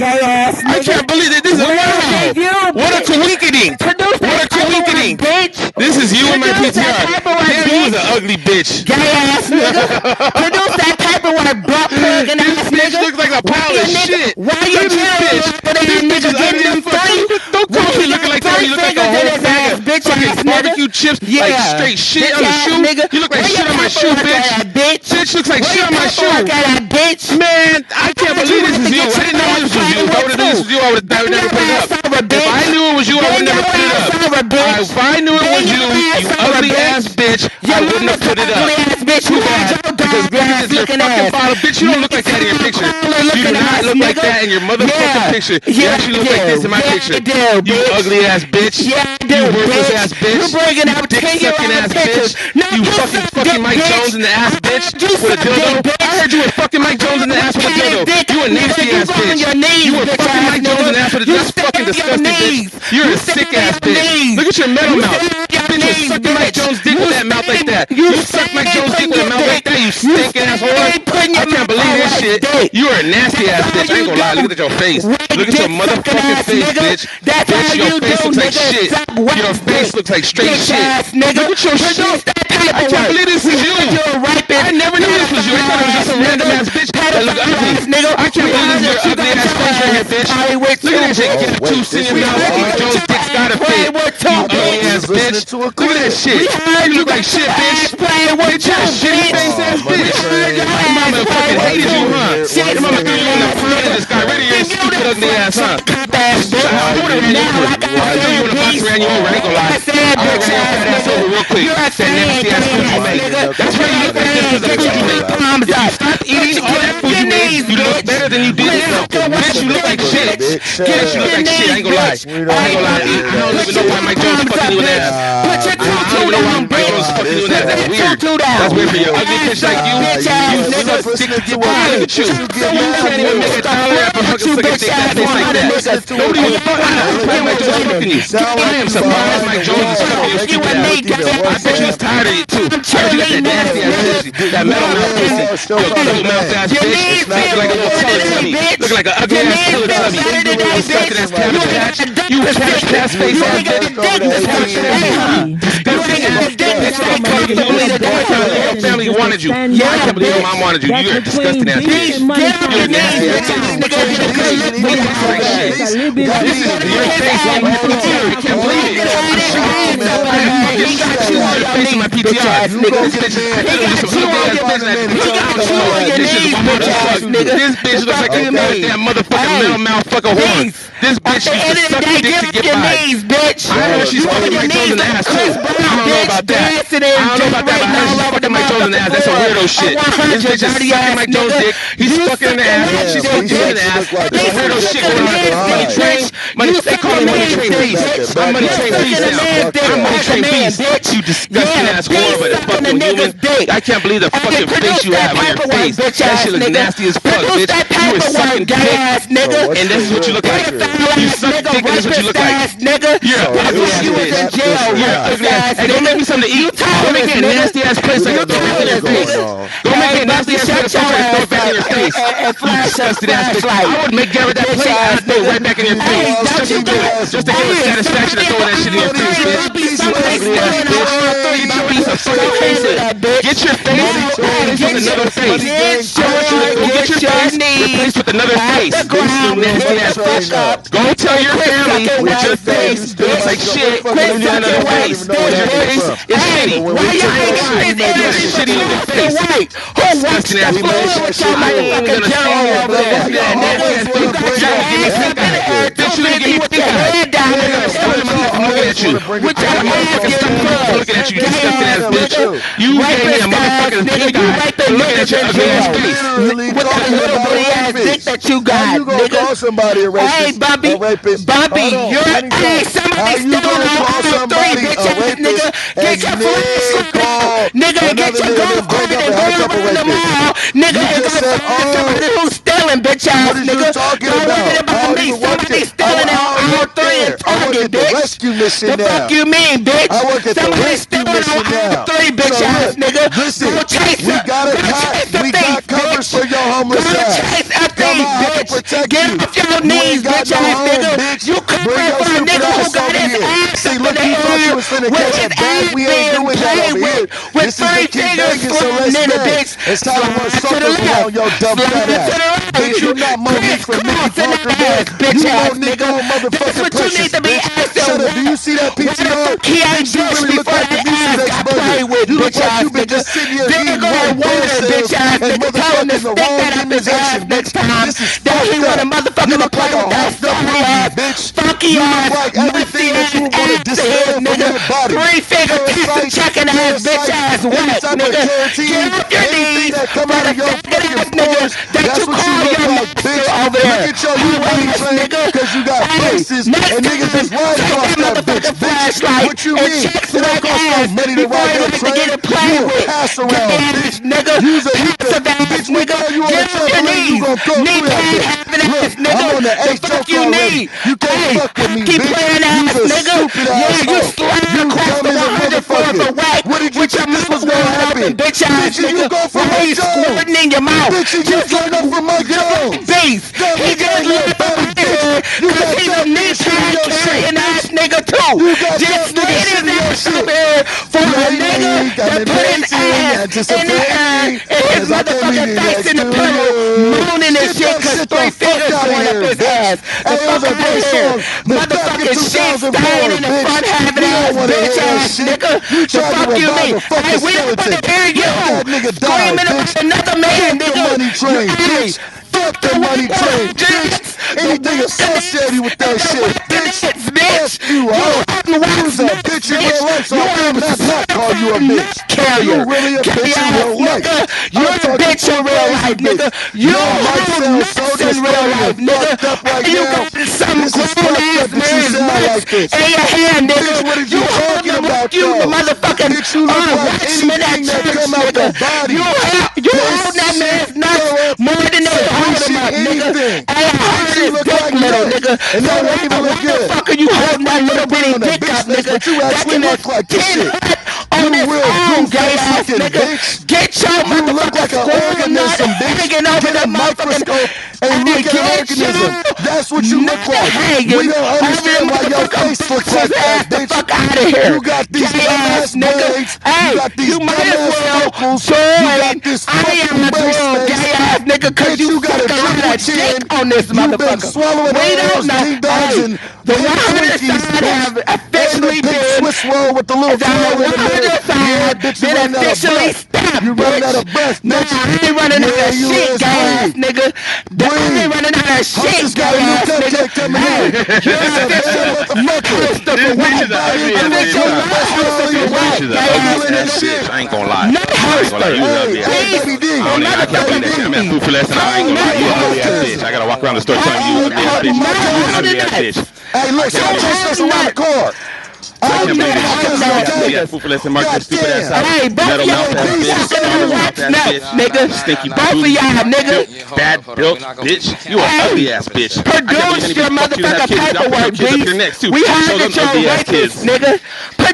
Gay ass nigga. I can't believe that. This is wow. What a coincidence. What a coincidence. This is you and my PTR. Damn, you was an ugly bitch. Gay ass nigga. Produce that paperwork, butt plug and ass nigga. This bitch looks like a pile of shit. Why you bitch? This nigga getting them three. Don't come here looking like that. You look like a whole bag of fucking barbecue chips, like straight shit on the shoe. You look like shit on my shoe, bitch. Bitch looks like shit on my shoe. Man, I can't believe this is you. I didn't know this was you. If I would have known this was you, I would have never put it up. If I knew it was you, I would never put it up. If I knew it was you, you ugly ass bitch, I wouldn't have put it up. Too bad. Because look at your fucking bottle. Bitch, you don't look like that in your picture. You do not look like that in your motherfucking picture. You actually look like this in my picture. You ugly ass bitch. You worthless ass bitch. You dick sucking ass bitch. You fucking Mike Jones in the ass bitch with a dildo. I heard you were fucking Mike Jones in the ass with a dildo. You a nasty ass bitch. You were fucking Mike Jones in the ass with a dildo. That's fucking disgusting bitch. You're a sick ass bitch. Look at your metal mouth. Bitch, you sucking Mike Jones dick with that mouth like that. You suck Mike Jones dick with a mouth like that. You stink ass whore. I can't believe this shit. You are a nasty ass bitch. I ain't gonna lie. Look at your face. Look at your motherfucking face, bitch. Bitch, your face looks like shit. Your face looks like straight shit. Look at your shit. I can't believe this is you. I never knew this was you. I thought it was just some random ass bitch that look ugly. I can't believe this is your ugly ass face right here, bitch. Look at that shit. Get 2 senior mouths. Mike Jones dick's gotta fit. You ugly ass bitch. Look at that shit. You look like shit, bitch. Bitch, you're a shitty face ass bitch. Your mama fucking hated you, huh? Your mama threw you in the front and just got rid of your stupid ugly ass, huh? I would have ran you over. I threw you in the box and ran you over. I ain't gonna lie. I would have ran your fat ass over real quick. That nasty ass food you made. That's why you look like this because of the food you made. If you stop eating all that food you made, you look better than you did now. Bitch, you look like shit. Bitch, you look like shit. I ain't gonna lie. I ain't gonna lie. I don't even know why Mike Jones fucking you in that. I don't even know why Mike Jones fucking you in that. That's weird. That's weird for your ugly bitch like you. You suck dick to get by. Look at you. You can't even make a town rap and fucking suck a dick that face like that. Nobody was fucking Mike Jones fucking you. I am surprised Mike Jones is fucking your stupid ass. I bet you was tired of it too. I heard you got that nasty ass pussy. That metal mouth pussy. Your little mouth ass bitch. Looking like a little Teletubby. Looking like an ugly ass Teletubby. You sucking ass Cabbage Patch. You Cabbage Patch face ass bitch. Disgusting ass bitch. Your family wanted you. I can't believe your mom wanted you. You're a disgusting ass bitch. You're a nasty ass bitch. This is your face on my PTR. I can't believe it. I'm shocked. I shot you on your face on my PTR. This bitch is some ugly ass bitch. This bitch looks like a goddamn motherfucking metal mouth fucking horn. This bitch used to suck dick to get by. I know she's fucking Mike Jones in the ass too. I don't know about that. I don't know about that, but I know she's fucking Mike Jones in the ass. That's some weirdo shit. This bitch is sucking Mike Jones dick. He's fucking in the ass. She's fucking in the ass. That's some weirdo shit going on. Money Train. They call me Money Train Beast. I'm Money Train Beast now. I'm Money Train Beast. You disgusting ass whore, but a fucking human. I can't believe the fucking face you have on your face. That shit looks nasty as fuck, bitch. You were sucking dick, and this is what you look like. You suck dick, and this is what you look like. You're an ugly ass bitch. You're an ugly ass. Hey, go make me something to eat. Go make me a nasty ass place so I can throw it back in your face. Go make me a nasty ass place so I can throw it back in your face. You disgusting ass bitch. I would make Garrett that plate and throw it right back in your face. Just to give a satisfaction of throwing that shit in your face, bitch. You ugly ass bitch. You piece of fucking face. Get your face replaced with another face. I want you to go get your face replaced with another face. You nasty ass bitch. Go tell your family that your face looks like shit and you got another face. Because your face is shitty. You're a shitty looking face. Disgusting ass bitch. I ain't even gonna stand here over there. That nasty ass bitch. Give me pink eye. Bitch, you didn't give me pink eye. I'm looking at you. I'm motherfucking looking at you, you disgusting ass bitch. You gave me a motherfucking pink eye for looking at your ugly ass face. With that little bitty ass dick that you got, you gonna call somebody a rapist? Hey, Bobby, you're hey, somebody stealing all 3 bitches, nigga. Get your flash, nigga, get your golf cart and go around the mall, nigga. And go find somebody who's stealing, bitch ass, nigga. Don't worry about me. Somebody stealing all 3 and Target, bitch. The fuck you mean, bitch? Somebody stealing all 3, bitch ass, nigga. Listen, go chase we got a cop. We got coverage for your homeless ass. Chase a thief, bitch. Get off your knees, bitch ass nigga. You coming for a nigga who got his ass up in the air with his ass being played with 3 fingers sliding in the bitch. It's time to run circles around your dumb fat ass. Bitch, you not Monique from Mickey Parker, man. Bitch You ass Monique nigga. on That's motherfucking what you need Precious, to be bitch. asking. Shut up. Do you see that PTR? He ain't Bitch, you bitch really look before like the that Reese's ass X got burger. played with, You look bitch like ass you been nigga. just sitting here Then eating go white and warn blood her, cells bitch ass and nigga. Tell him to motherfucking the stick wrong that up his ass immunization, next bitch. time. This is That he fucked want a up. motherfucker You to look play like a with that hopped up sorry Ruby, ass, bitch. funky You look ass, like musty everything that ass you would want to ass dispel head from nigga. your body. 3-finger Parasites, checking ass bitch ass any whack type of nigga. carotene, Get off your anything knees that come for out the of your faggot fucking ass nigga pores, that that's you what you call look your like, master bitch. over Look there. at your money Ass train nigga. because you got Hey, braces next and niggas time, just ride take across that that bitch, motherfucking bitch. flashlight What you and mean? check It don't swag cost no ass money to before ride you that like to get train. it played You a with. pass Gay around, ass bitch. nigga. Passive Ass bitch, we nigga. throw you on Get the off your trampoline, you knees. gonna go Knee through that pain bitch. having Look, ass nigga. I'm on the The 8th fuck choke you already. need? You can't Hey, fuck with me, keep bitch. playing You's ass a nigga. stupid Yeah, ass you hoe. slide You across dumb the as a 100 floors motherfucker. of whack What did you with your think this was mouth gonna wide happen? open, bitch ass Bitch, you nigga. go for Why Mike he Jones. squirting in your mouth? Bitch, you Just turn up for Mike like Jones. beast. Dumb He nigga just ain't no left better, over bitch. here You because got he's that a knee nigga shit in pad your shit, carrying ass bitch. nigga too. You got that Just black slid shit his in your ass up shit. here for a nigga Waiting, that I'm put his waiting, ass in the air anticipating, and his as I came motherfucking eating face next in the to pillow, you. moaning and Get shit that cause shit 3 the fuck fingers out of going up here, his bitch. ass. The Hey, it was fuck a out of great here. song, but back in Motherfucking shit 2004, staying in the bitch, front having we ass don't want to bitch hear that ass shit. nigga. You The tried to fuck you revive mean? a Hey, fucking we don't want skeleton. to hear you Let that nigga die, screaming bitch. about another man, Fuck the nigga. money train, Hey, bitch. fuck Fuck the money train, bitch. Anything associated with that shit, bitch. bitch. Fuck you, hoe. You's a bitch in real life, so I better not call you a bitch. You really a bitch in real life. You're I'm a talking bitch to in a real crazy life, bitch. nigga. You Your mic hold sounds so nuts in real distorted life, and nigga. fucked up right You now. got some This is grown fucked ass up that you man's sound nuts like this. in your hand, nigga. Bitch, what is You you hold talking them about, like you the though? motherfucking Bitch, you look like watchman at anything that church, come out nigga. the body. You hold that Piss, shit, man's nuts throw up, more than they hold him secretion, up, nigga. anything. Hey, I heard Bitch, you his look dick like little, nut. nigga. And So that don't even why look the good. fuck are you That's holding why that you little wanna put it bitty on that dick bitch up, face, nigga? but you That actually can look like this tin shit. hut on You this real arm, goof gay ass ass looking nigga. bitch. Get your You look motherfucking like an squirrel nut organism, bitch. hanging over Get the a motherfucking. microscope and Hey, look at an get organism. your That's what you look nut like. We hanging don't over the understand why your motherfucking face looks boxer's like ass that, the bitch. fuck out of here. You got these Gay ass dumbass nigga. braids. You Hey, got these you might as dumbass well freckles. You join got this I fucking am brace drug face. gay ass nigga cause Bitch, you you got suck a a lot triple of dick chin. on this You've been motherfucker. swallowing We don't Oreos, know. Ding Dongs, Hey, and the pink 100 Twinkies, side bitch. have And the officially pink been Swiss roll with the little the flower in the middle. 100 Yeah, side bitch, you been running out of officially breath. stamped, You running out bitch. of breath, Nah, bitch. I ain't running out Yeah, of you shit, is. gay ass Breathe. nigga. I ain't running out of shit, Hostess gay got a new ass nigga. cupcake coming Hey, in. you're It's a bad official motherfucker. hoster This for bitch what? is an Bite ugly into ass it, bitch, Official Tony huh? Pasquale, hoster for This what, bitch is an gay ugly ass feeling this ass nigga? shit. bitch. I ain't gonna lie. Not I ain't gonna lie. hoster. You an ugly ass Hey, bitch. Baby D. I can't believe that shit. I'm at food for less and I ain't gonna lie. You an ugly ass bitch. I gotta walk around the store telling you ugly ass bitch. You an ugly ass bitch. Hey, look, stop chasing us around the car. I I can't don't believe care that about shit. this, You got okay? food for less and mark your God stupid ass damn. out. Hey, both Metal of mouth y'all ass beast bitch. sucking son. on Metal wax mouth ass nuts, bitch. nigga. Stinky Both of booty. y'all, nigga. Bad built bitch. You an Hey, ugly ass bitch. I can't believe produce anybody your fucked you to have motherfucking kids. Y'all put your paperwork, kids up here beast. next too. We Show heard them that you're ugly a ass rapist, kids. nigga. Put